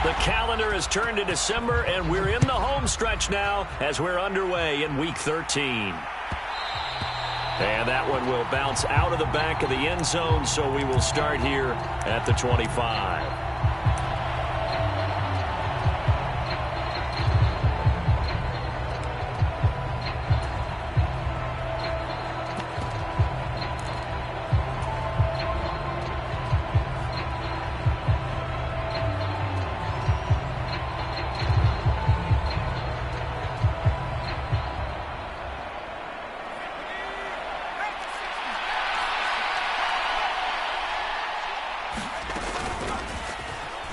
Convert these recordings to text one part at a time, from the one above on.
The calendar has turned to December, and we're in the home stretch now as we're underway in Week 13. And that one will bounce out of the back of the end zone, so we will start here at the 25.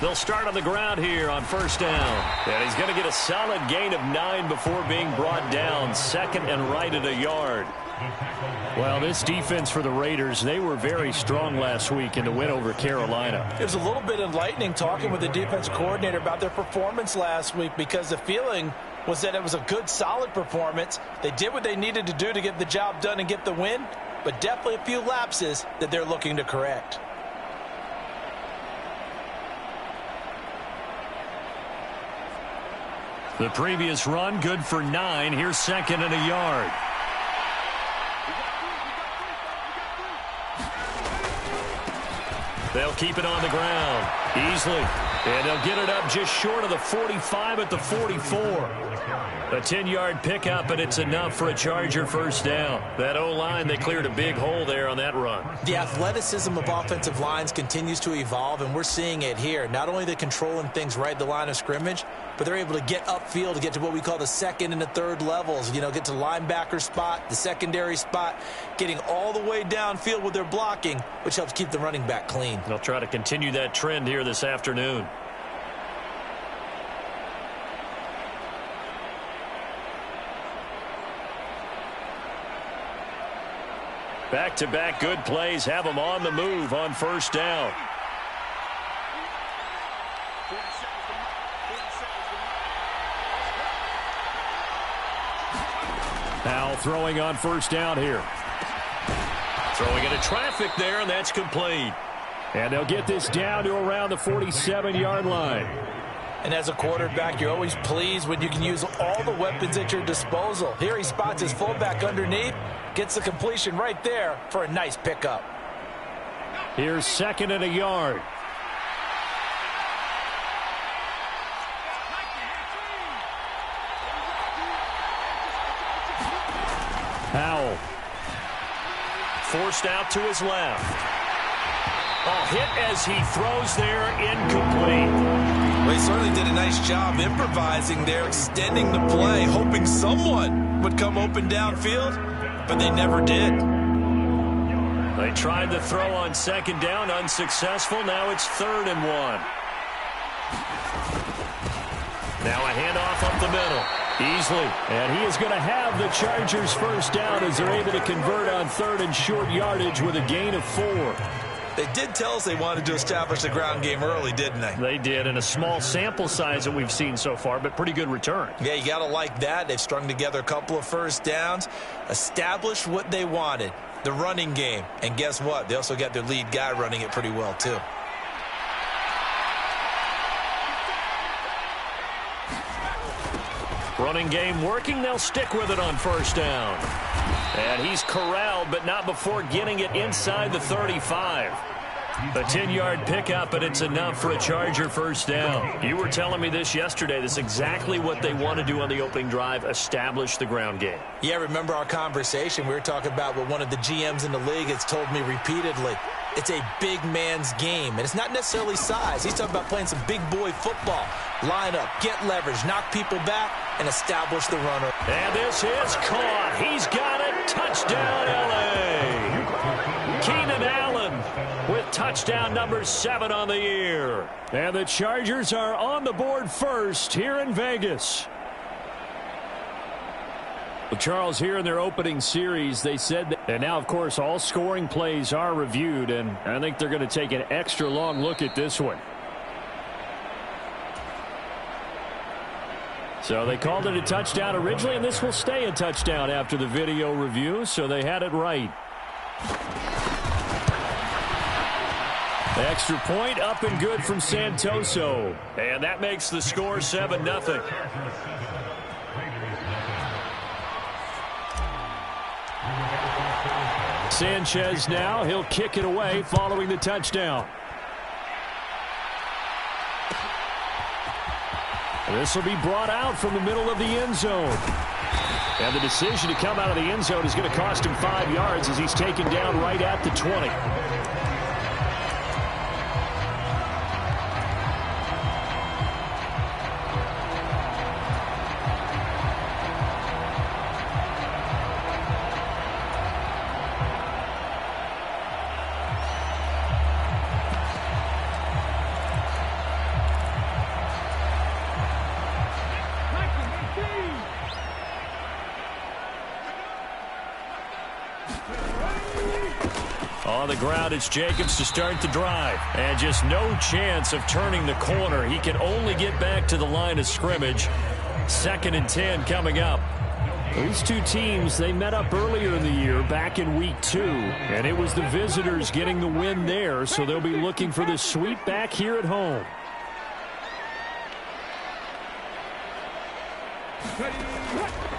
They'll start on the ground here on first down. And he's going to get a solid gain of 9 before being brought down. Second and right at a yard. Well, this defense for the Raiders, they were very strong last week in the win over Carolina. It was a little bit enlightening talking with the defense coordinator about their performance last week, because the feeling was that it was a good, solid performance. They did what they needed to do to get the job done and get the win, but definitely a few lapses that they're looking to correct. The previous run, good for 9. Here's second and a yard. They'll keep it on the ground easily. And they'll get it up just short of the 45 at the 44. A 10-yard pickup, and it's enough for a Charger first down. That O-line, they cleared a big hole there on that run. The athleticism of offensive lines continues to evolve, and we're seeing it here. Not only are they controlling things right at the line of scrimmage, but they're able to get upfield to get to what we call the second and the third levels. You know, get to linebacker spot, the secondary spot, getting all the way downfield with their blocking, which helps keep the running back clean. They'll try to continue that trend here this afternoon. Back-to-back good plays have them on the move on first down. Now throwing on first down here. Throwing into traffic there, and that's complete. And they'll get this down to around the 47-yard line. And as a quarterback, you're always pleased when you can use all the weapons at your disposal. Here he spots his fullback underneath, gets the completion right there for a nice pickup. Here's second and a yard. Howell. Forced out to his left. A hit as he throws there, incomplete. Well, he certainly did a nice job improvising there, extending the play, hoping someone would come open downfield, but they never did. They tried to throw on second down, unsuccessful. Now it's 3rd and 1. Now a handoff up the middle. Easily. And he is going to have the Chargers first down as they're able to convert on 3rd and short yardage with a gain of 4. They did tell us they wanted to establish the ground game early, didn't they? They did, in a small sample size that we've seen so far, but pretty good return. Yeah, you got to like that. They've strung together a couple of first downs, established what they wanted, the running game. And guess what? They also got their lead guy running it pretty well, too. Running game working. They'll stick with it on first down. And he's corralled, but not before getting it inside the 35. A 10-yard pickup, and it's enough for a Charger first down. You were telling me this yesterday. This is exactly what they want to do on the opening drive, establish the ground game. Yeah, remember our conversation. We were talking about what one of the GMs in the league has told me repeatedly. It's a big man's game, and it's not necessarily size. He's talking about playing some big boy football. Line up, get leverage, knock people back, and establish the runner. And this is caught. He's got it. Touchdown, L.A. Keenan Allen with touchdown number 7 on the year. And the Chargers are on the board first here in Vegas. Well, Charles, here in their opening series, they said that, and now, of course, all scoring plays are reviewed, and I think they're going to take an extra long look at this one. So they called it a touchdown originally, and this will stay a touchdown after the video review, so they had it right. Extra point up and good from Santoso. And that makes the score 7-0. Sanchez now, he'll kick it away following the touchdown. This will be brought out from the middle of the end zone. And the decision to come out of the end zone is going to cost him 5 yards as he's taken down right at the 20. On the ground, it's Jacobs to start the drive. And just no chance of turning the corner. He can only get back to the line of scrimmage. 2nd and 10 coming up. These two teams, they met up earlier in the year, back in week 2. And it was the visitors getting the win there, so they'll be looking for the sweep back here at home.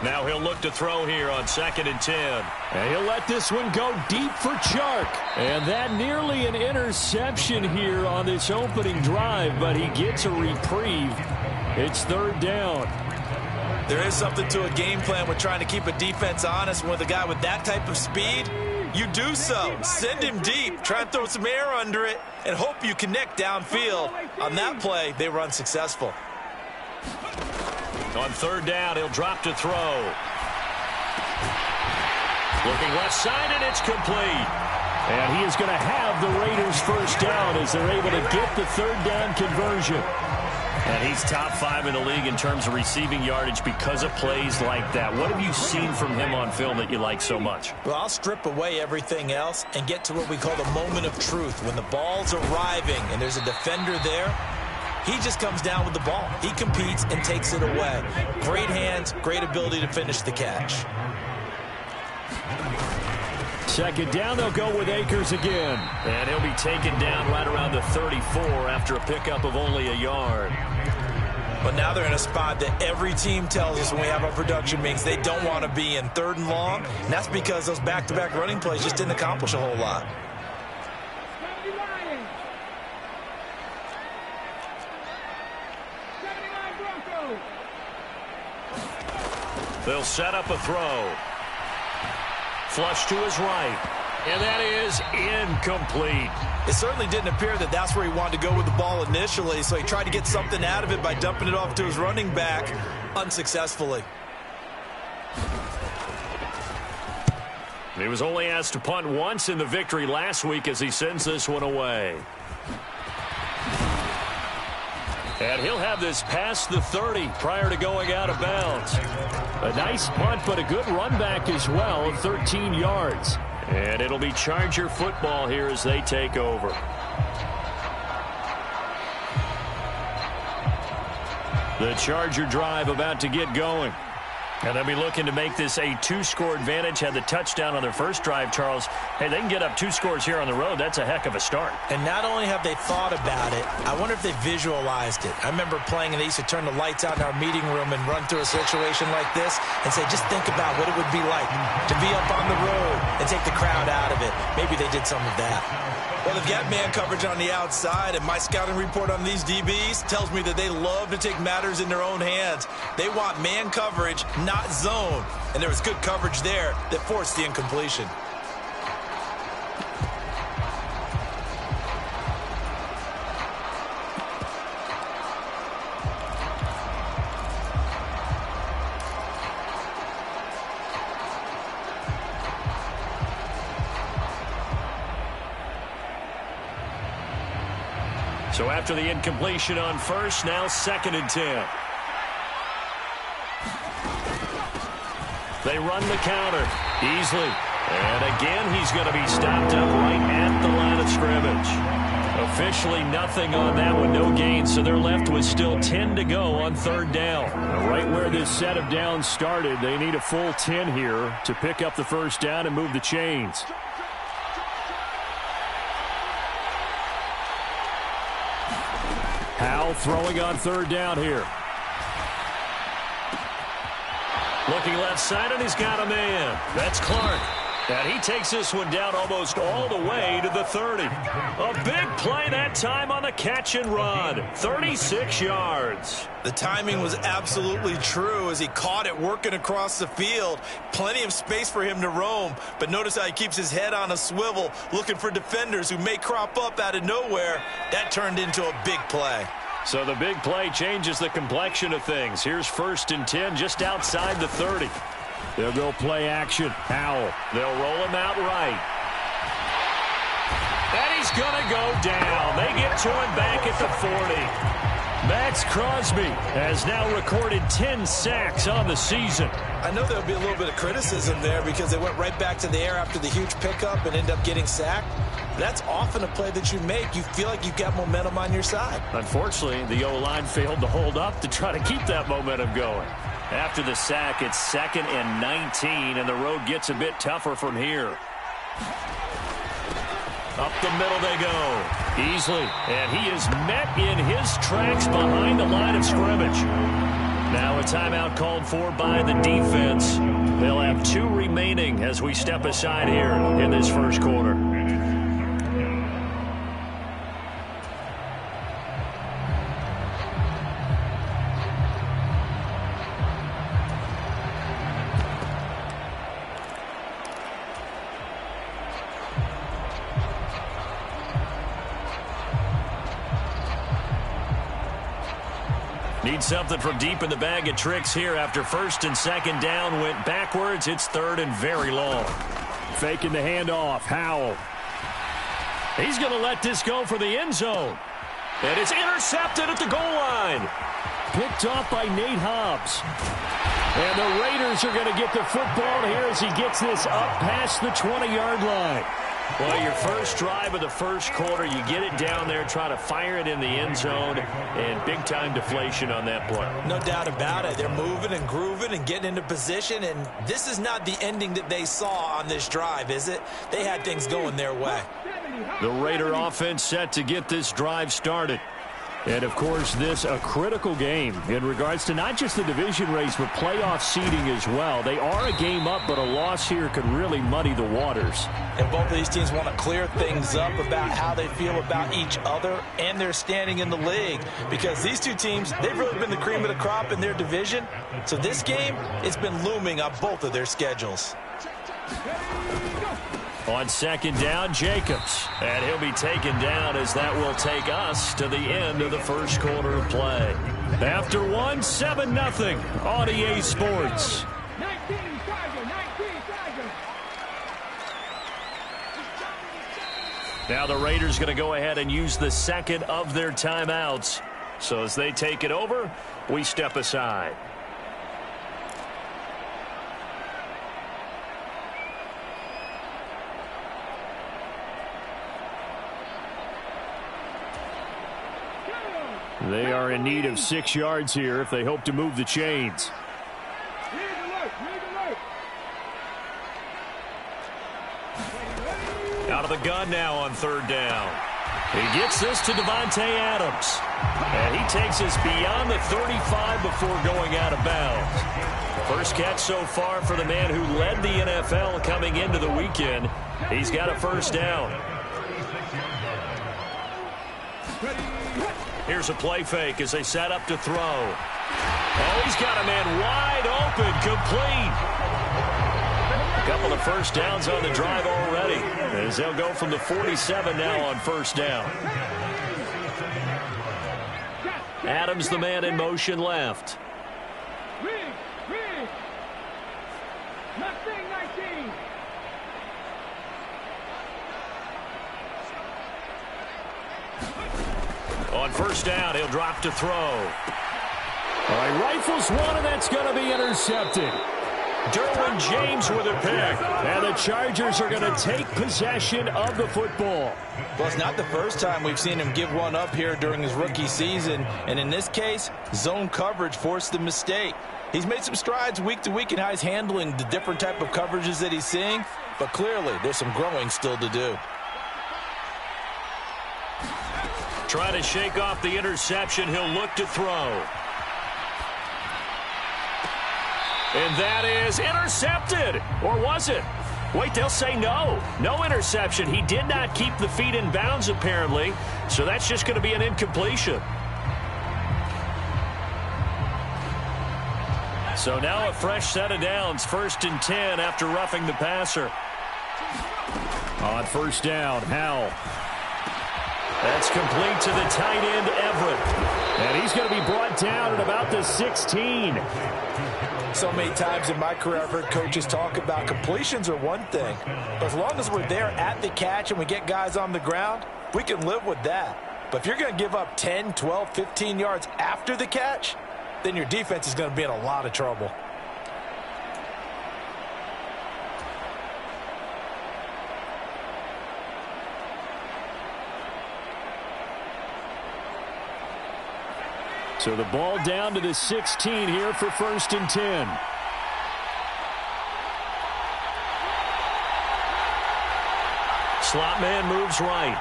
Now he'll look to throw here on 2nd and 10. And he'll let this one go deep for Chark. And that nearly an interception here on this opening drive, but he gets a reprieve. It's 3rd down. There is something to a game plan with trying to keep a defense honest. With a guy with that type of speed, you do so. Send him deep. Try and throw some air under it and hope you connect downfield. On that play, they were unsuccessful. On 3rd down, he'll drop to throw. Looking left side, and it's complete. And he is going to have the Raiders first down as they're able to get the 3rd down conversion. And he's top 5 in the league in terms of receiving yardage because of plays like that. What have you seen from him on film that you like so much? Well, I'll strip away everything else and get to what we call the moment of truth. When the ball's arriving and there's a defender there, he just comes down with the ball. He competes and takes it away. Great hands, great ability to finish the catch. 2nd down, they'll go with Akers again. And he'll be taken down right around the 34 after a pickup of only a yard. But now they're in a spot that every team tells us when we have our production meetings they don't want to be in, 3rd and long. And that's because those back-to-back running plays just didn't accomplish a whole lot. They'll set up a throw. Flush to his right. And that is incomplete. It certainly didn't appear that that's where he wanted to go with the ball initially, so he tried to get something out of it by dumping it off to his running back unsuccessfully. He was only asked to punt once in the victory last week as he sends this one away. And he'll have this past the 30 prior to going out of bounds. A nice punt, but a good run back as well of 13 yards. And it'll be Charger football here as they take over. The Charger drive about to get going. And they'll be looking to make this a 2-score advantage. Had the touchdown on their first drive, Charles. Hey, they can get up 2 scores here on the road. That's a heck of a start. And not only have they thought about it, I wonder if they visualized it. I remember playing, and they used to turn the lights out in our meeting room and run through a situation like this and say, just think about what it would be like to be up on the road and take the crowd out of it. Maybe they did some of that. Well, they've got man coverage on the outside, and my scouting report on these DBs tells me that they love to take matters in their own hands. They want man coverage, not zone. And there was good coverage there that forced the incompletion. So after the incompletion on first, now 2nd and 10. They run the counter easily. And again, he's going to be stopped up right at the line of scrimmage. Officially nothing on that one, no gain. So they're left with still 10 to go on 3rd down. Right where this set of downs started, they need a full 10 here to pick up the first down and move the chains. Howell throwing on third down here. Looking left side, and he's got a man. That's Clark. And he takes this one down almost all the way to the 30. A big play that time on the catch and run. 36 yards. The timing was absolutely true as he caught it working across the field. Plenty of space for him to roam. But notice how he keeps his head on a swivel, looking for defenders who may crop up out of nowhere. That turned into a big play. So the big play changes the complexion of things. Here's 1st and 10 just outside the 30. They'll go play action. Howell. They'll roll him out right. And he's going to go down. They get to him back at the 40. Max Crosby has now recorded 10 sacks on the season. I know there'll be a little bit of criticism there because they went right back to the air after the huge pickup and end up getting sacked. That's often a play that you make. You feel like you've got momentum on your side. Unfortunately, the O-line failed to hold up to try to keep that momentum going. After the sack, it's 2nd and 19, and the road gets a bit tougher from here. Up the middle they go. Easily, and he is met in his tracks behind the line of scrimmage. Now a timeout called for by the defense. They'll have 2 remaining as we step aside here in this first quarter. Need something from deep in the bag of tricks here after 1st and 2nd down went backwards. It's 3rd and very long. Faking the handoff. Howell. He's going to let this go for the end zone. And it's intercepted at the goal line. Picked off by Nate Hobbs. And the Raiders are going to get the football here as he gets this up past the 20-yard line. Well, your first drive of the first quarter, you get it down there, try to fire it in the end zone, and big-time deflation on that play. No doubt about it. They're moving and grooving and getting into position, and this is not the ending that they saw on this drive, is it? They had things going their way. The Raider offense set to get this drive started. And, of course, this a critical game in regards to not just the division race, but playoff seeding as well. They are a game up, but a loss here could really muddy the waters. And both of these teams want to clear things up about how they feel about each other and their standing in the league. Because these two teams, they've really been the cream of the crop in their division. So this game, it's been looming on both of their schedules. On 2nd down, Jacobs. And he'll be taken down as that will take us to the end of the first quarter of play. After 1, 7-0 on EA Sports. Now the Raiders going to go ahead and use the 2nd of their timeouts. So as they take it over, we step aside. They are in need of 6 yards here if they hope to move the chains. Out of the gun now on 3rd down. He gets this to Davante Adams. And he takes us beyond the 35 before going out of bounds. First catch so far for the man who led the NFL coming into the weekend. He's got a first down. Here's a play fake as they set up to throw. Oh, he's got a man wide open, complete. A couple of first downs on the drive already, as they'll go from the 47 now on 1st down. Adams, the man in motion left. On 1st down, he'll drop to throw. All right, rifles one, and that's going to be intercepted. Derwin James with a pick. And the Chargers are going to take possession of the football. Well, it's not the first time we've seen him give one up here during his rookie season. And in this case, zone coverage forced the mistake. He's made some strides week to week in how he's handling the different type of coverages that he's seeing. But clearly, there's some growing still to do. Trying to shake off the interception. He'll look to throw. And that is intercepted. Or was it? Wait, they'll say no. No interception. He did not keep the feet in bounds, apparently. So that's just going to be an incompletion. So now a fresh set of downs. 1st and 10 after roughing the passer. On 1st down, Howell. That's complete to the tight end, Everett. And he's going to be brought down at about the 16. So many times in my career, I've heard coaches talk about completions are one thing. But as long as we're there at the catch and we get guys on the ground, we can live with that. But if you're going to give up 10, 12, 15 yards after the catch, then your defense is going to be in a lot of trouble. So the ball down to the 16 here for 1st and 10. Slot man moves right.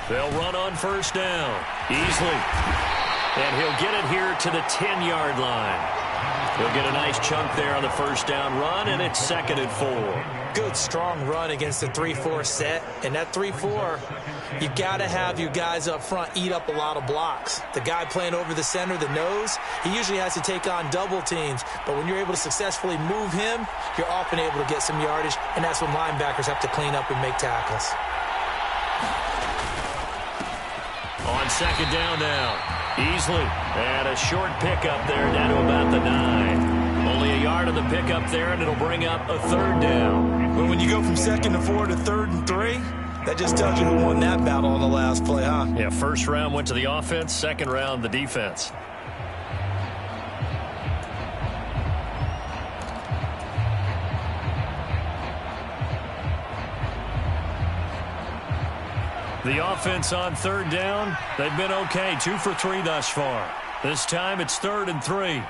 They'll run on 1st down. Easily. And he'll get it here to the 10-yard line. He'll get a nice chunk there on the 1st down run, and it's 2nd and 4. Good, strong run against the 3-4 set. And that 3-4, you got to have your guys up front eat up a lot of blocks. The guy playing over the center, the nose, he usually has to take on double teams. But when you're able to successfully move him, you're often able to get some yardage, and that's when linebackers have to clean up and make tackles. On 2nd down now. Easily. And a short pickup there down to about the 9. Only a yard on the pickup there, and it'll bring up a 3rd down. But when you go from 2nd and 4 to 3rd and 3, that just tells you who won that battle on the last play, huh? Yeah, 1st round went to the offense, 2nd round the defense. The offense on 3rd down, they've been okay. 2 for 3 thus far. This time it's 3rd and 3.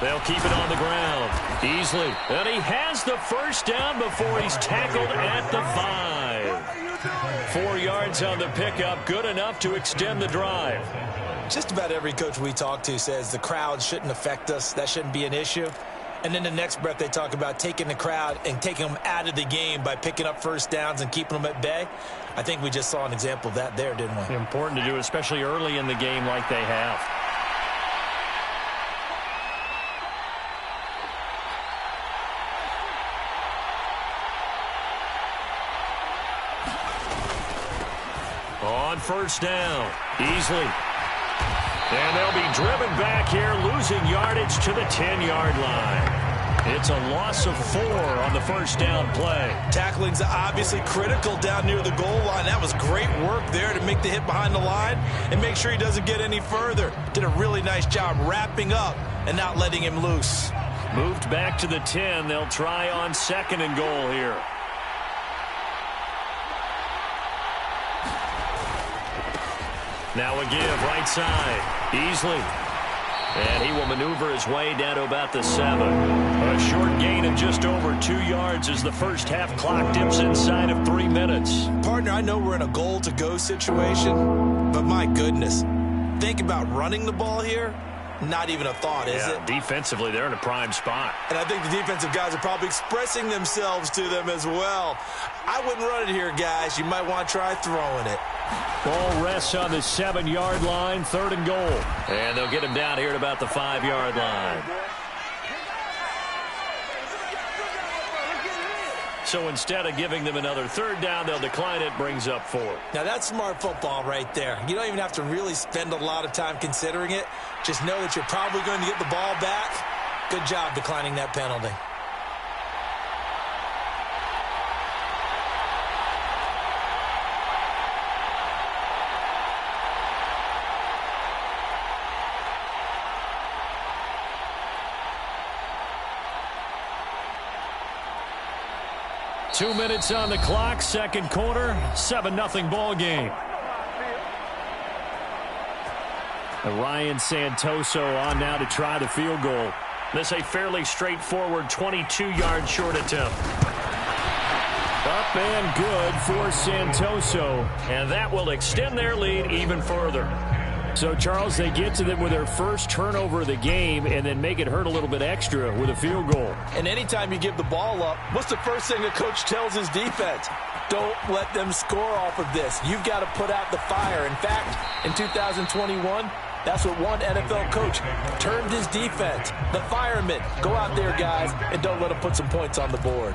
They'll keep it on the ground. Easily. And he has the 1st down before he's tackled at the 5. 4 yards on the pickup. Good enough to extend the drive. Just about every coach we talk to says the crowd shouldn't affect us. That shouldn't be an issue. And then the next breath they talk about taking the crowd and taking them out of the game by picking up 1st downs and keeping them at bay. I think we just saw an example of that there, didn't we? Important to do, especially early in the game like they have. On 1st down. Easily. And they'll be driven back here, losing yardage to the 10-yard line. It's a loss of 4 on the 1st down play. Tackling's obviously critical down near the goal line. That was great work there to make the hit behind the line and make sure he doesn't get any further. Did a really nice job wrapping up and not letting him loose. Moved back to the 10. They'll try on 2nd and goal here. Now a give right side. Easily. And he will maneuver his way down to about the 7. A short gain of just over 2 yards as the 1st half clock dips inside of 3 minutes. Partner, I know we're in a goal-to-go situation, but my goodness. Think about running the ball here. Not even a thought, is it? Defensively, they're in a prime spot. And I think the defensive guys are probably expressing themselves to them as well. I wouldn't run it here, guys. You might want to try throwing it. Ball rests on the 7-yard line, 3rd and goal. And they'll get him down here at about the 5-yard line. So instead of giving them another 3rd down, they'll decline it, brings up 4. Now that's smart football right there. You don't even have to really spend a lot of time considering it. Just know that you're probably going to get the ball back. Good job declining that penalty. Two minutes on the clock, 2nd quarter, 7-0 ball game. Ryan Santoso on now to try the field goal. This a fairly straightforward 22-yard short attempt. Up and good for Santoso. And that will extend their lead even further. So, Charles, they get to them with their first turnover of the game and then make it hurt a little bit extra with a field goal. And anytime you give the ball up, what's the first thing the coach tells his defense? Don't let them score off of this. You've got to put out the fire. In fact, in 2021, that's what one NFL coach termed his defense. The firemen. Go out there, guys, and don't let them put some points on the board.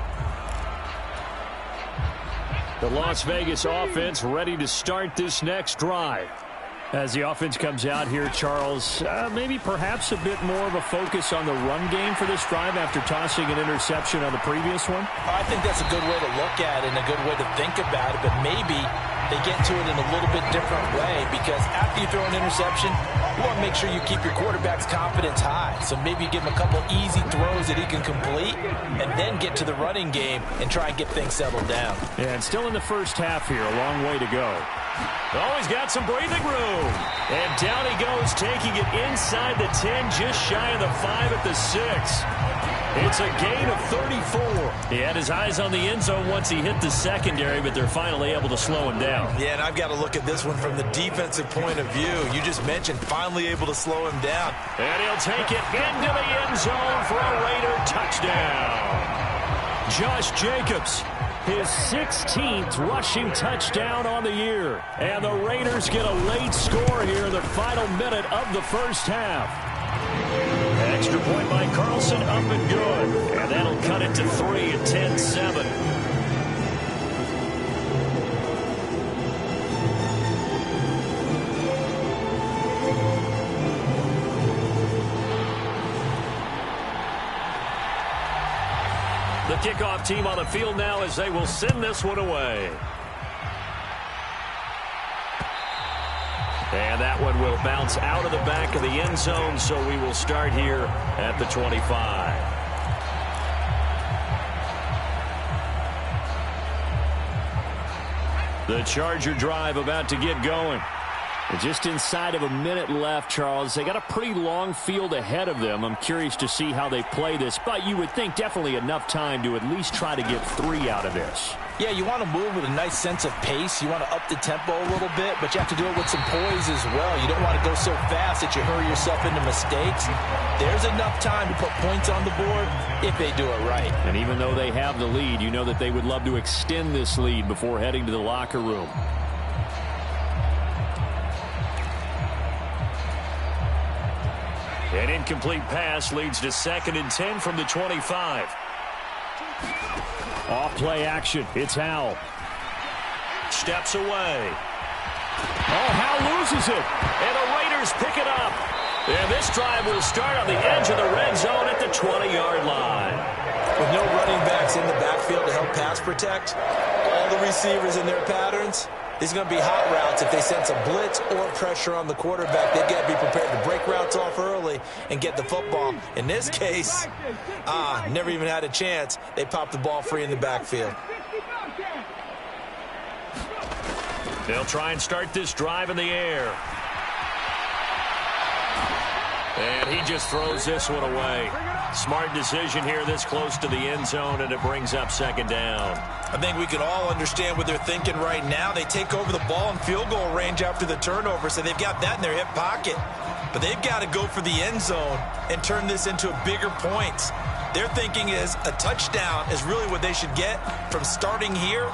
The Las Vegas offense ready to start this next drive. As the offense comes out here, Charles, maybe perhaps a bit more of a focus on the run game for this drive after tossing an interception on the previous one? I think that's a good way to look at it and a good way to think about it, but maybe they get to it in a little bit different way because after you throw an interception, you want to make sure you keep your quarterback's confidence high. So maybe you give him a couple easy throws that he can complete and then get to the running game and try and get things settled down. Yeah, and still in the first half here, a long way to go. Oh, he's got some breathing room. And down he goes, taking it inside the 10, just shy of the 5 at the 6. It's a gain of 34. He had his eyes on the end zone once he hit the secondary, but they're finally able to slow him down. Yeah, and I've got to look at this one from the defensive point of view. You just mentioned finally able to slow him down. And he'll take it into the end zone for a Raider touchdown. Josh Jacobs, his 16th rushing touchdown on the year. And the Raiders get a late score here in the final minute of the first half. Extra point by Carlson, up and good. And that'll cut it to 3 at 10-7. The kickoff team on the field now as they will send this one away. And that one will bounce out of the back of the end zone, so we will start here at the 25. The Charger drive about to get going. Just inside of a minute left, Charles. They got a pretty long field ahead of them. I'm curious to see how they play this, but you would think definitely enough time to at least try to get 3 out of this. Yeah, you want to move with a nice sense of pace. You want to up the tempo a little bit, but you have to do it with some poise as well. You don't want to go so fast that you hurry yourself into mistakes. There's enough time to put points on the board if they do it right. And even though they have the lead, you know that they would love to extend this lead before heading to the locker room. An incomplete pass leads to 2nd and 10 from the 25. Off play action. It's Howell. Steps away. Oh, Howell loses it. And the Raiders pick it up. And this drive will start on the edge of the red zone at the 20-yard line. With no running backs in the backfield to help pass protect, all the receivers in their patterns, these are going to be hot routes. If they sense a blitz or pressure on the quarterback, they've got to be prepared to break routes off early and get the football. In this case, never even had a chance. They popped the ball free in the backfield. They'll try and start this drive in the air. And he just throws this one away. Smart decision here this close to the end zone, and it brings up 2nd down. I think we can all understand what they're thinking right now. They take over the ball in field goal range after the turnover, so they've got that in their hip pocket. But they've got to go for the end zone and turn this into bigger points. Their thinking is a touchdown is really what they should get from starting here.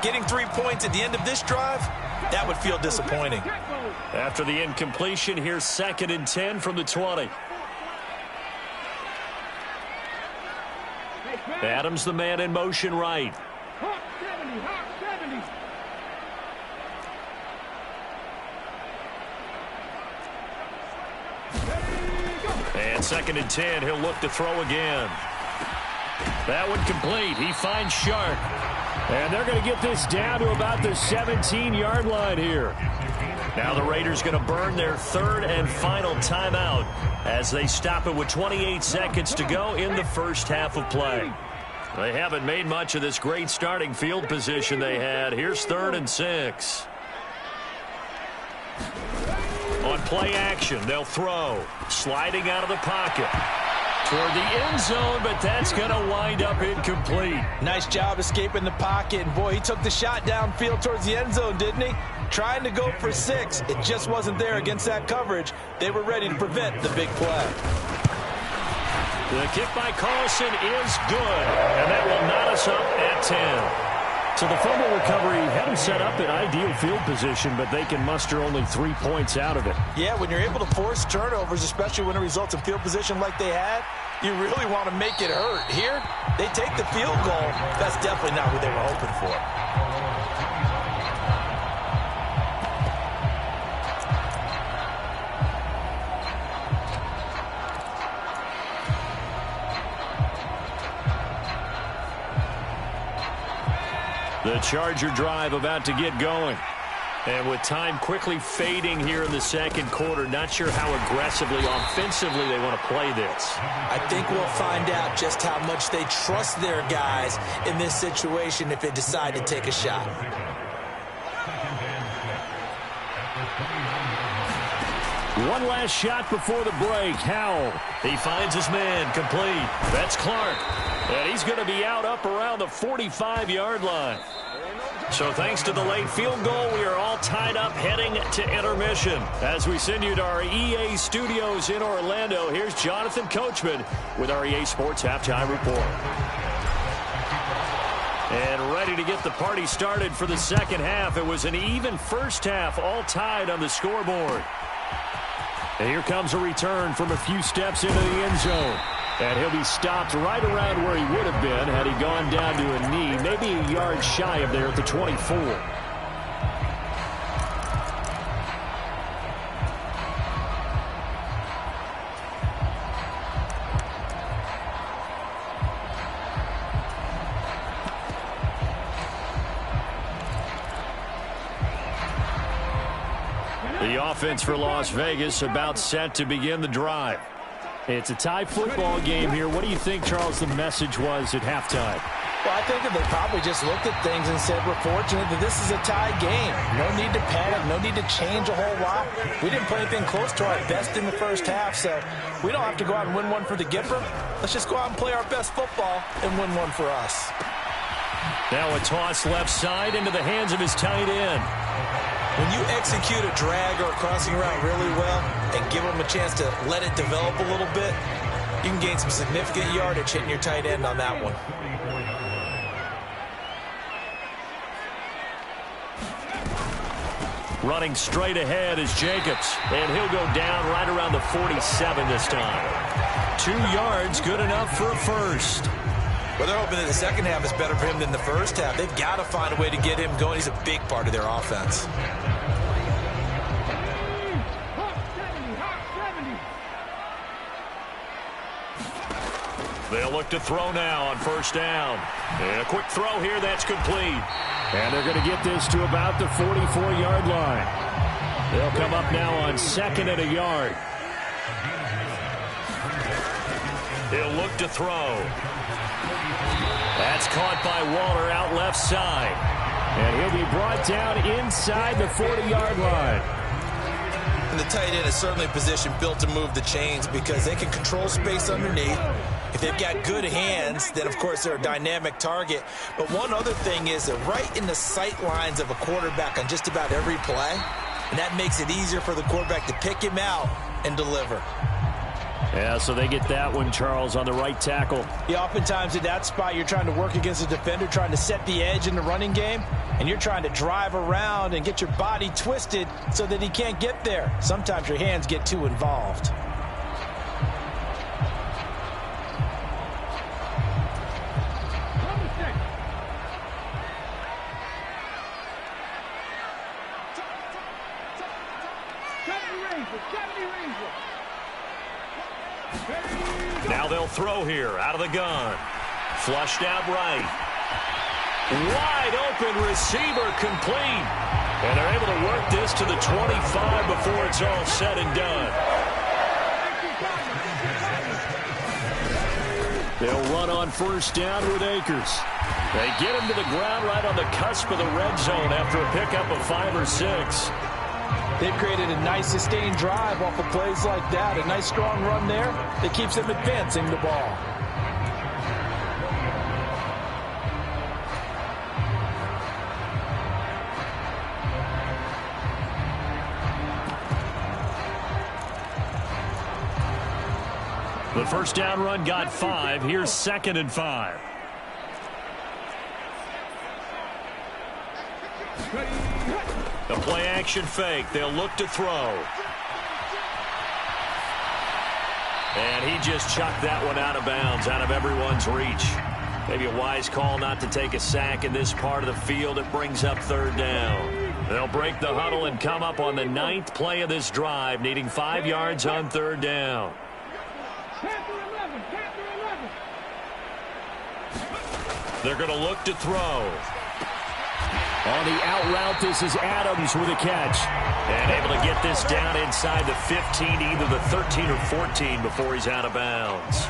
Getting 3 points at the end of this drive, that would feel disappointing. After the incompletion, here's 2nd and 10 from the 20. Adams, the man in motion right. And 2nd and 10, he'll look to throw again. That one complete. He finds Sharp. And they're going to get this down to about the 17-yard line here. Now the Raiders going to burn their 3rd and final timeout as they stop it with 28 seconds to go in the first half of play. They haven't made much of this great starting field position they had. Here's 3rd and 6. On play action. They'll throw. Sliding out of the pocket. Toward the end zone, but that's going to wind up incomplete. Nice job escaping the pocket. And, boy, he took the shot downfield towards the end zone, didn't he? Trying to go for 6. It just wasn't there against that coverage. They were ready to prevent the big play. The kick by Carlson is good, and that will knot us up at 10. So the fumble recovery had them set up in ideal field position, but they can muster only 3 points out of it. Yeah, when you're able to force turnovers, especially when it results in field position like they had, you really want to make it hurt. Here, they take the field goal. That's definitely not what they were hoping for. The Charger drive about to get going. And with time quickly fading here in the second quarter, not sure how aggressively, offensively they want to play this. I think we'll find out just how much they trust their guys in this situation if they decide to take a shot. One last shot before the break. Howell. He finds his man, complete. That's Clark. And he's going to be out up around the 45-yard line. So thanks to the late field goal, we are all tied up heading to intermission. As we send you to our EA studios in Orlando, here's Jonathan Coachman with our EA Sports Halftime Report. And ready to get the party started for the second half. It was an even first half, all tied on the scoreboard. And here comes a return from a few steps into the end zone. And he'll be stopped right around where he would have been had he gone down to a knee, maybe a yard shy of there at the 24. The offense for Las Vegas about set to begin the drive. It's a tie football game here. What do you think, Charles, the message was at halftime? Well, I think that they probably just looked at things and said, we're fortunate that this is a tie game. No need to panic, no need to change a whole lot. We didn't play anything close to our best in the first half, so we don't have to go out and win one for the Gipper. Let's just go out and play our best football and win one for us. Now a toss left side into the hands of his tight end. When you execute a drag or a crossing route really well and give them a chance to let it develop a little bit, you can gain some significant yardage hitting your tight end on that one. Running straight ahead is Jacobs, and he'll go down right around the 47 this time. 2 yards, good enough for a first. Well, they're hoping that the second half is better for him than the first half. They've got to find a way to get him going. He's a big part of their offense. They'll look to throw now on first down. And a quick throw here, that's complete. And they're going to get this to about the 44-yard line. They'll come up now on 2nd and a yard. He'll look to throw. That's caught by Waller out left side. And he'll be brought down inside the 40-yard line. And the tight end is certainly a position built to move the chains because they can control space underneath. If they've got good hands, then, of course, they're a dynamic target. But one other thing is they're right in the sight lines of a quarterback on just about every play. And that makes it easier for the quarterback to pick him out and deliver. Yeah, so they get that one, Charles, on the right tackle. Yeah, oftentimes in that spot, you're trying to work against a defender, trying to set the edge in the running game, and you're trying to drive around and get your body twisted so that he can't get there. Sometimes your hands get too involved. Now they'll throw here out of the gun. Flushed out right. Wide open receiver complete. And they're able to work this to the 25 before it's all said and done. They'll run on first down with Akers. They get him to the ground right on the cusp of the red zone after a pickup of 5 or 6. They've created a nice sustained drive off of plays like that. A nice strong run there that keeps them advancing the ball. The first down run got 5. Here's 2nd and 5. The play action fake. They'll look to throw. And he just chucked that one out of bounds, out of everyone's reach. Maybe a wise call not to take a sack in this part of the field. It brings up 3rd down. They'll break the huddle and come up on the 9th play of this drive, needing 5 yards on 3rd down. They're going to look to throw. On the out route, this is Adams with a catch. And able to get this down inside the 15, either the 13 or 14 before he's out of bounds.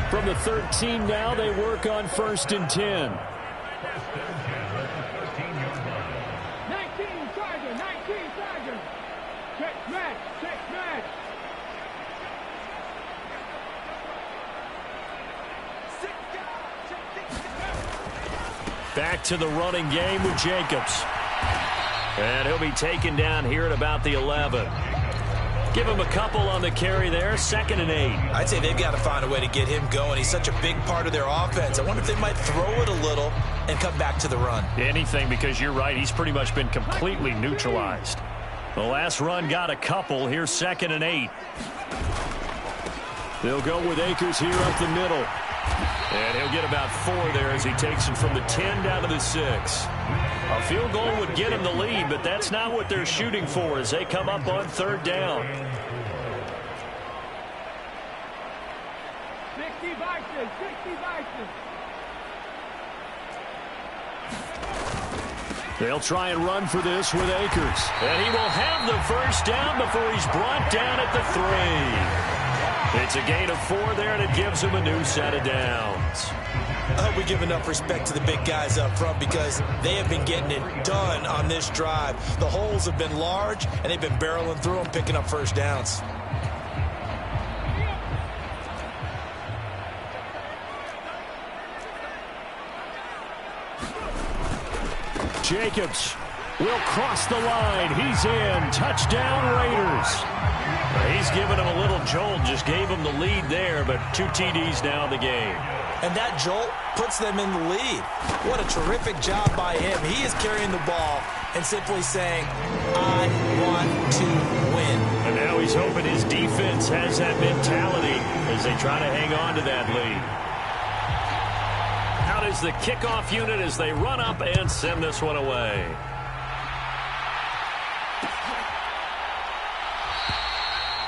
From the 13 now, they work on 1st and 10. 19 Charger. Check match. Back to the running game with Jacobs. And he'll be taken down here at about the 11. Give him a couple on the carry there. 2nd and 8. I'd say they've got to find a way to get him going. He's such a big part of their offense. I wonder if they might throw it a little and come back to the run. Anything, because you're right. He's pretty much been completely neutralized. The last run got a couple. Here's 2nd and 8. They'll go with Akers here up the middle. And he'll get about 4 there as he takes it from the 10 down to the 6. A field goal would get him the lead, but that's not what they're shooting for as they come up on 3rd down. 60 Bison. They'll try and run for this with Akers. And he will have the first down before he's brought down at the 3. It's a gain of 4 there, and it gives him a new set of downs. I hope we give enough respect to the big guys up front because they have been getting it done on this drive. The holes have been large, and they've been barreling through them, picking up first downs. Jacobs will cross the line. He's in. Touchdown, Raiders. He's given him a little jolt, just gave him the lead there, but 2 TDs now in the game. And that jolt puts them in the lead. What a terrific job by him. He is carrying the ball and simply saying, I want to win. And now he's hoping his defense has that mentality as they try to hang on to that lead. Out is the kickoff unit as they run up and send this one away.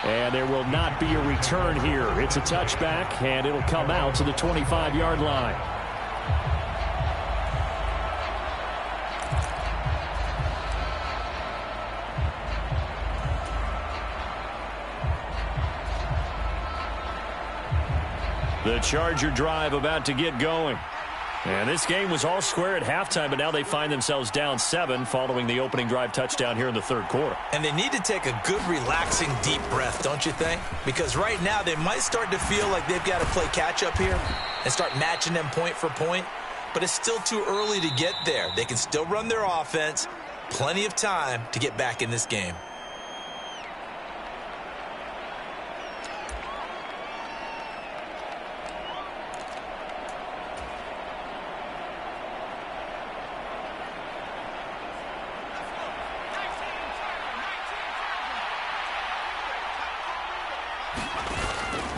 And there will not be a return here. It's a touchback, and it'll come out to the 25-yard line. The Charger drive about to get going. And this game was all square at halftime, but now they find themselves down 7 following the opening drive touchdown here in the 3rd quarter. And they need to take a good, relaxing, deep breath, don't you think? Because right now they might start to feel like they've got to play catch-up here and start matching them point for point. But it's still too early to get there. They can still run their offense. Plenty of time to get back in this game.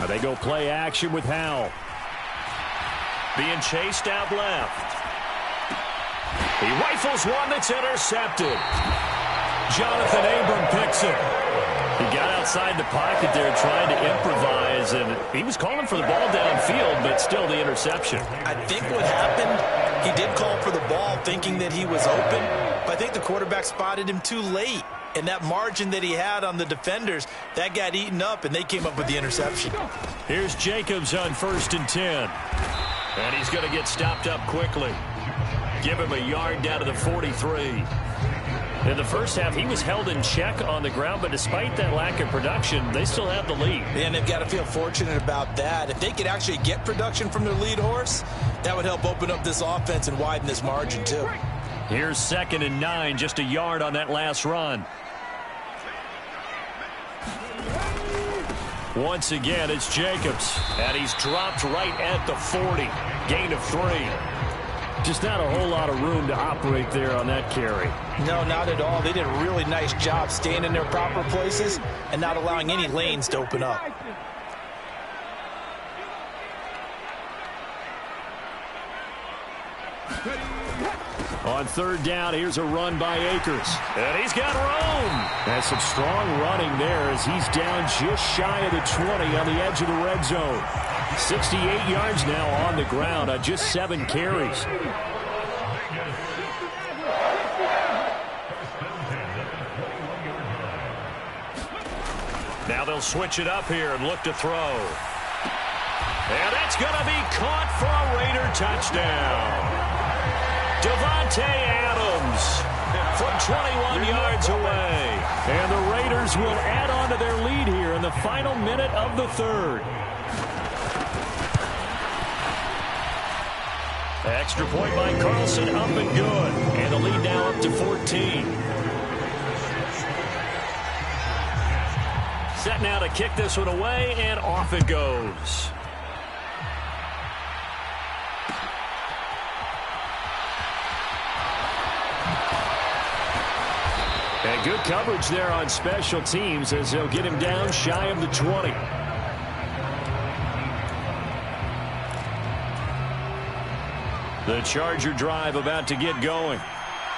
They go play action with Howell. Being chased out left. He rifles one that's intercepted. Jonathan Abram picks it. He got outside the pocket there trying to improvise, and he was calling for the ball downfield, but still the interception. I think what happened, he did call for the ball thinking that he was open, but I think the quarterback spotted him too late. And that margin that he had on the defenders, that got eaten up, and they came up with the interception. Here's Jacobs on 1st and 10. And he's going to get stopped up quickly. Give him a yard down to the 43. In the first half, he was held in check on the ground, but despite that lack of production, they still have the lead. And they've got to feel fortunate about that. If they could actually get production from their lead horse, that would help open up this offense and widen this margin too. Here's 2nd and 9, just a yard on that last run. Once again, it's Jacobs, and he's dropped right at the 40. Gain of 3. Just not a whole lot of room to operate there on that carry. No, not at all. They did a really nice job staying in their proper places and not allowing any lanes to open up. On 3rd down, here's a run by Akers. And he's got room. That's some strong running there as he's down just shy of the 20 on the edge of the red zone. 68 yards now on the ground on just 7 carries. Now they'll switch it up here and look to throw. And that's going to be caught for a Raider touchdown. Devontae Adams from 21 yards away. And the Raiders will add on to their lead here in the final minute of the 3rd. Extra point by Carlson, up and good. And the lead now up to 14. Set now to kick this one away, and off it goes. And good coverage there on special teams as they'll get him down shy of the 20. The Charger drive about to get going.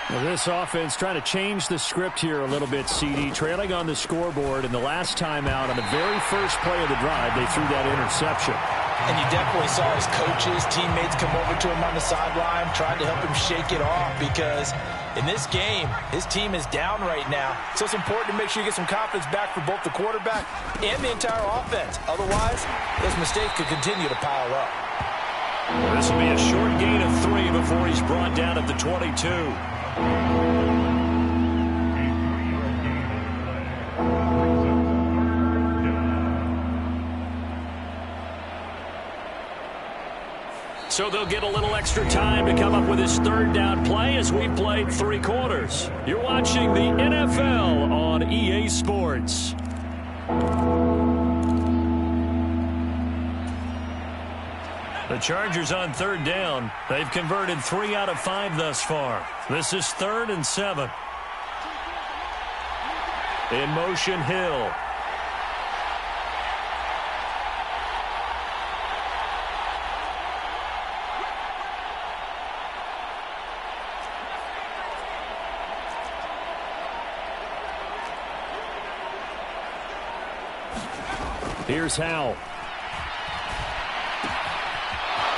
Well, this offense trying to change the script here a little bit, CD. Trailing on the scoreboard, and the last time out on the very first play of the drive, they threw that interception. And you definitely saw his coaches, teammates come over to him on the sideline, trying to help him shake it off because in this game, his team is down right now. So it's important to make sure you get some confidence back for both the quarterback and the entire offense. Otherwise, those mistakes could continue to pile up. Well, this will be a short gain of 3 before he's brought down at the 22. So they'll get a little extra time to come up with his 3rd down play as we've played 3 quarters. You're watching the NFL on EA Sports. The Chargers on 3rd down. They've converted 3 out of 5 thus far. This is 3rd and 7. In motion, Hill. Here's Howell.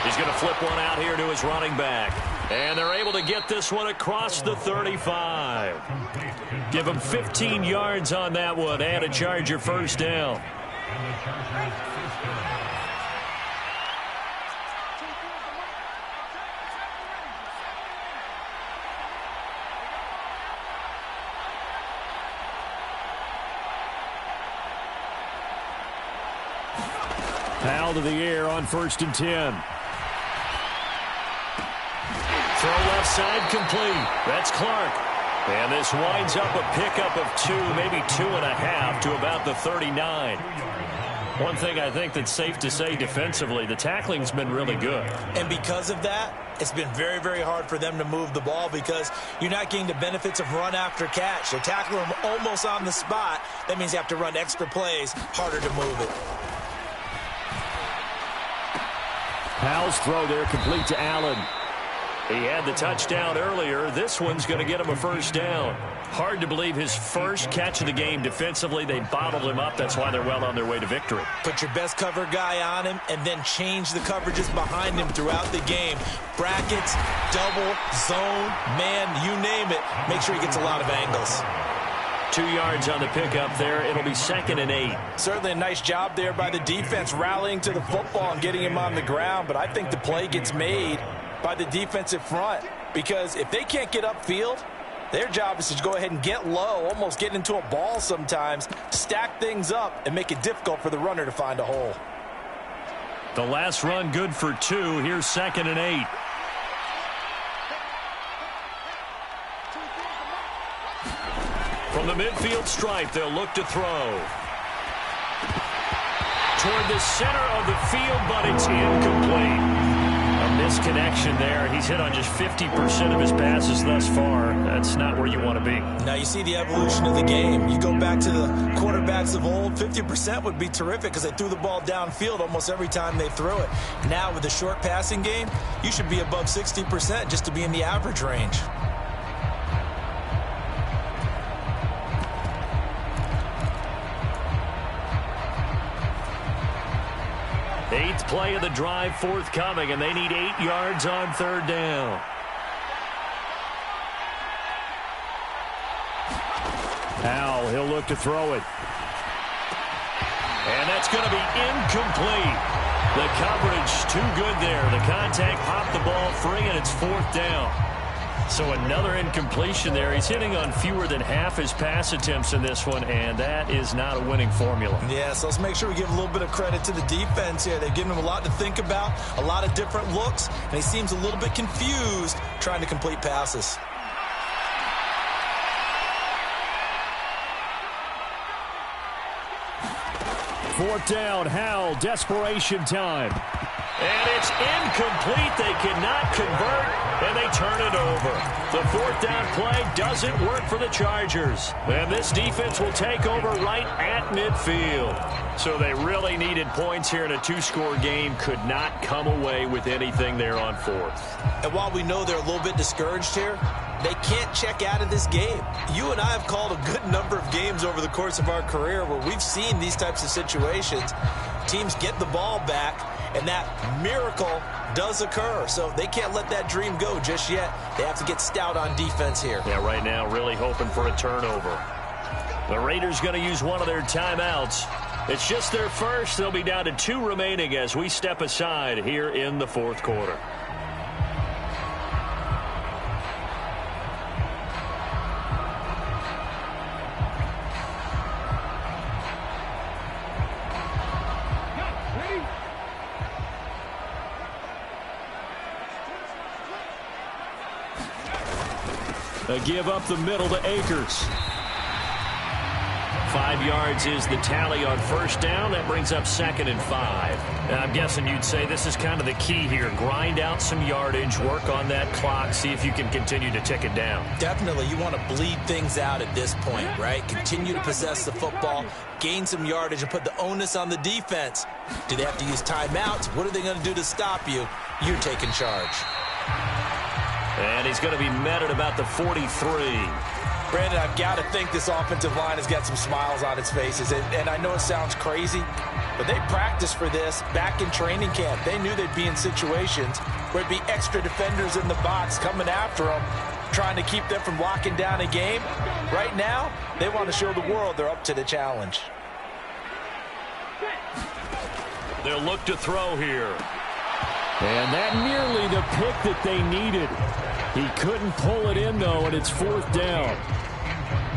He's going to flip one out here to his running back. And they're able to get this one across the 35. Give him 15 yards on that one and a Charger 1st down. Howell to the air on 1st and 10. Throw left side complete. That's Clark. And this winds up a pickup of 2, maybe 2.5 to about the 39. One thing I think that's safe to say defensively, the tackling's been really good. And because of that, it's been very, very hard for them to move the ball because you're not getting the benefits of run after catch. They're tackling them almost on the spot. That means you have to run extra plays, harder to move it. Howell's throw there complete to Allen. He had the touchdown earlier. This one's going to get him a 1st down. Hard to believe his first catch of the game defensively. They bottled him up. That's why they're well on their way to victory. Put your best cover guy on him and then change the coverages behind him throughout the game. Brackets, double, zone, man, you name it. Make sure he gets a lot of angles. 2 yards on the pickup there. It'll be 2nd and 8. Certainly a nice job there by the defense rallying to the football and getting him on the ground. But I think the play gets made by the defensive front because if they can't get upfield, Their job is to go ahead and get low, almost get into a ball sometimes, stack things up, and make it difficult for the runner to find a hole. The last run good for 2. Here's 2nd and 8. From the midfield stripe, they'll look to throw. Toward the center of the field, but it's incomplete. A misconnection there. He's hit on just 50% of his passes thus far. That's not where you want to be. Now you see the evolution of the game. You go back to the quarterbacks of old, 50% would be terrific because they threw the ball downfield almost every time they threw it. Now with the short passing game, you should be above 60% just to be in the average range. 8th play of the drive forthcoming, and they need 8 yards on 3rd down. Howell, he'll look to throw it. And that's going to be incomplete. The coverage too good there. The contact popped the ball free, and it's 4th down. So another incompletion there. He's hitting on fewer than half his pass attempts in this one, and that is not a winning formula. Yeah, so let's make sure we give a little bit of credit to the defense here. They've given him a lot to think about, a lot of different looks, and he seems a little bit confused trying to complete passes. Fourth down, Howell, desperation time. And it's incomplete. They cannot convert, and they turn it over. The 4th down play doesn't work for the Chargers. And this defense will take over right at midfield. So they really needed points here in a 2-score game. Could not come away with anything there on 4th. And while we know they're a little bit discouraged here, they can't check out of this game. You and I have called a good number of games over the course of our career where we've seen these types of situations. Teams get the ball back, and that miracle does occur. So they can't let that dream go just yet. They have to get stout on defense here. Yeah, right now really hoping for a turnover. The Raiders going to use one of their timeouts. It's just their first. They'll be down to 2 remaining as we step aside here in the 4th quarter. They give up the middle to Akers. 5 yards is the tally on 1st down. That brings up 2nd and 5. Now, I'm guessing you'd say this is kind of the key here. Grind out some yardage, work on that clock, see if you can continue to tick it down. Definitely. You want to bleed things out at this point, right? Continue to possess the football, gain some yardage, and put the onus on the defense. Do they have to use timeouts? What are they going to do to stop you? You're taking charge. And he's going to be met at about the 43. Brandon, I've got to think this offensive line has got some smiles on its faces. And I know it sounds crazy, but they practiced for this back in training camp. They knew they'd be in situations where it'd be extra defenders in the box coming after them, trying to keep them from locking down a game. Right now, they want to show the world they're up to the challenge. They'll look to throw here. And that nearly the pick that they needed. He couldn't pull it in, though, and it's 4th down.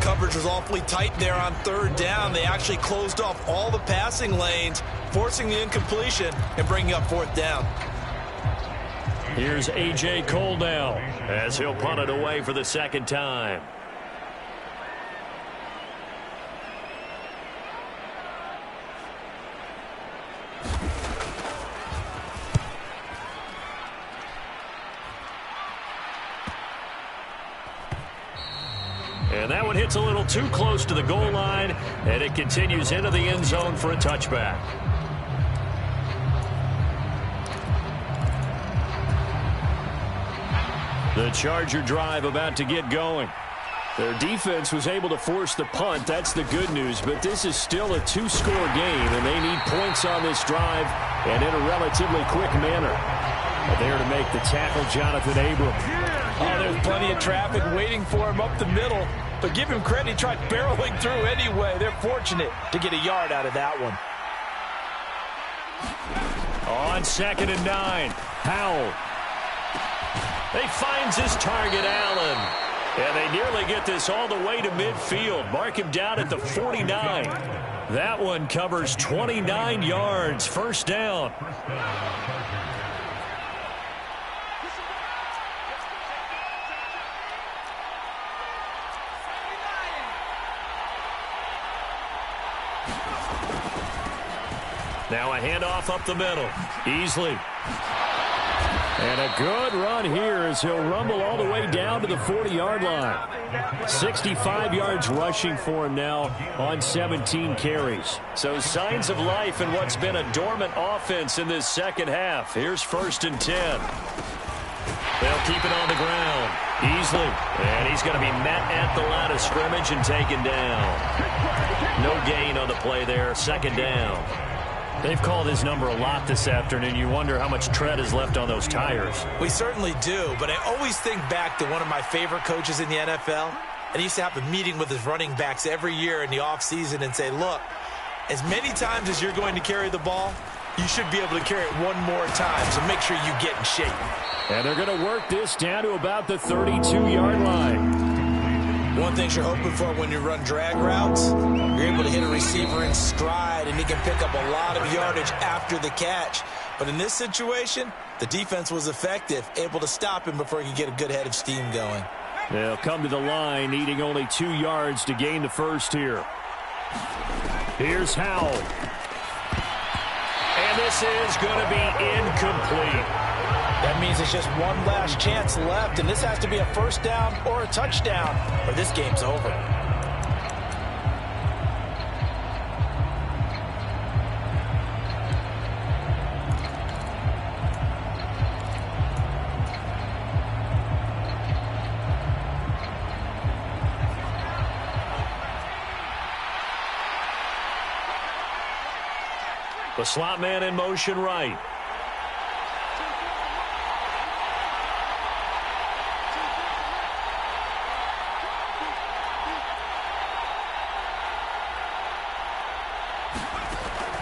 Coverage was awfully tight there on 3rd down. They actually closed off all the passing lanes, forcing the incompletion and bringing up 4th down. Here's A.J. Cole now as he'll punt it away for the 2nd time. And that one hits a little too close to the goal line, and it continues into the end zone for a touchback. The Charger drive about to get going. Their defense was able to force the punt. That's the good news, but this is still a 2-score game, and they need points on this drive and in a relatively quick manner. There to make the tackle, Jonathan Abram. Oh, there's plenty of traffic waiting for him up the middle. But give him credit, he tried barreling through anyway. They're fortunate to get a yard out of that one. On 2nd and 9, Howell. He finds his target, Allen. And they nearly get this all the way to midfield. Mark him down at the 49. That one covers 29 yards. First down. Now a handoff up the middle. Easley. And a good run here as he'll rumble all the way down to the 40-yard line. 65 yards rushing for him now on 17 carries. So signs of life in what's been a dormant offense in this second half. Here's 1st and 10. They'll keep it on the ground. Easley. And he's going to be met at the line of scrimmage and taken down. No gain on the play there. 2nd down. They've called his number a lot this afternoon. You wonder how much tread is left on those tires. We certainly do, but I always think back to one of my favorite coaches in the NFL. And he used to have a meeting with his running backs every year in the offseason and say, look, as many times as you're going to carry the ball, you should be able to carry it one more time, so make sure you get in shape. And they're going to work this down to about the 32-yard line. One thing you're hoping for when you run drag routes, you're able to hit a receiver in stride, and he can pick up a lot of yardage after the catch. But in this situation, the defense was effective, able to stop him before he could get a good head of steam going. They'll come to the line, needing only 2 yards to gain the first here. Here's Howell. And this is going to be incomplete. That means it's just one last chance left, and this has to be a first down or a touchdown, or this game's over. The slot man in motion right.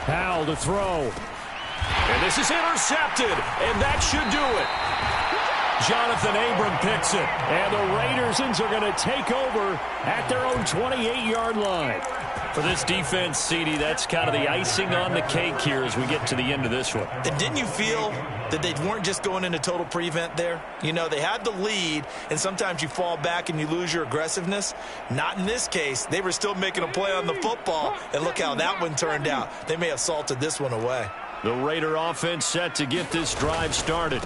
Howell to throw. And this is intercepted, and that should do it. Jonathan Abram picks it, and the Raiders are going to take over at their own 28-yard line. For this defense, CD, that's kind of the icing on the cake here as we get to the end of this one. And didn't you feel that they weren't just going into total prevent there? You know, they had the lead, and sometimes you fall back and you lose your aggressiveness. Not in this case. They were still making a play on the football, and look how that one turned out. They may have salted this one away. The Raider offense set to get this drive started.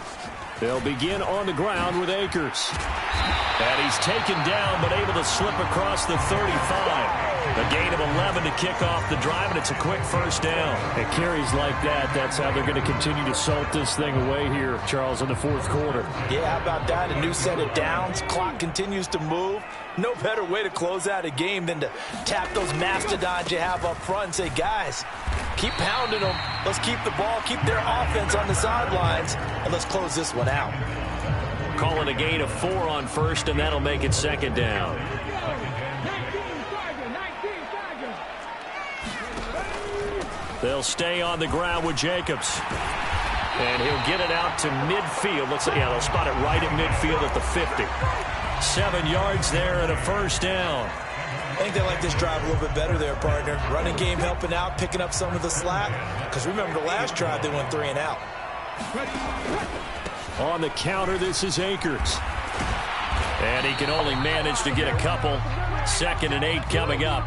They'll begin on the ground with Akers. And he's taken down, but able to slip across the 35. A gain of 11 to kick off the drive, and it's a quick first down. And carries like that, that's how they're going to continue to salt this thing away here, Charles, in the 4th quarter. Yeah, how about that? A new set of downs. Clock continues to move. No better way to close out a game than to tap those mastodons you have up front and say, guys, keep pounding them. Let's keep the ball, keep their offense on the sidelines, and let's close this one out. Calling a gain of 4 on first, and that'll make it 2nd down. They'll stay on the ground with Jacobs. And he'll get it out to midfield. They'll spot it right at midfield at the 50. 7 yards there and a first down. I think they like this drive a little bit better there, partner. Running game helping out, picking up some of the slack. Because remember the last drive, they went 3 and out. On the counter, this is Akers. And he can only manage to get a couple. 2nd and 8 coming up.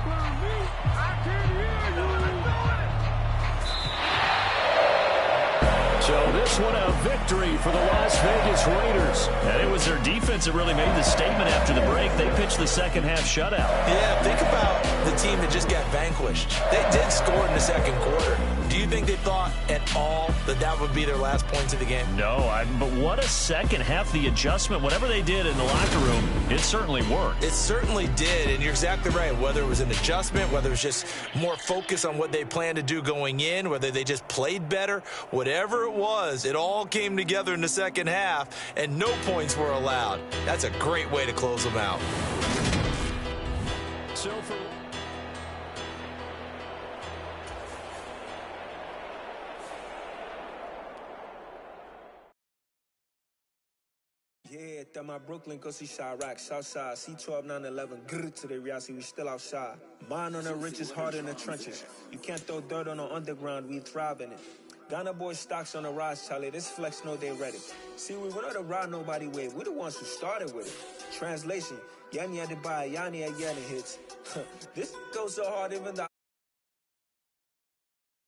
So this one a victory for the Las Vegas Raiders. And it was their defense that really made the statement after the break. They pitched the second half shutout. Yeah, think about the team that just got vanquished. They did score in the 2nd quarter. Do you think they thought at all that that would be their last points of the game? No, but what a second half. The adjustment, whatever they did in the locker room, it certainly worked. It certainly did, and you're exactly right. Whether it was an adjustment, whether it was just more focus on what they planned to do going in, whether they just played better, whatever it was, it all came together in the second half, and no points were allowed. That's a great way to close them out. So for Yeah, that my Brooklyn, go see Chirac, Southside, C12, 911, grr to the Riasi, we still outside. Mine on the riches, hard in the trenches. You can't throw dirt on the underground, we thrive in it. Ghana boys stocks on the rise, Charlie, this flex know they ready. See, we were not to ride nobody with, we the ones who started with it. Translation, Yani had to buy, Yani had Yanni hits. This goes so hard, even the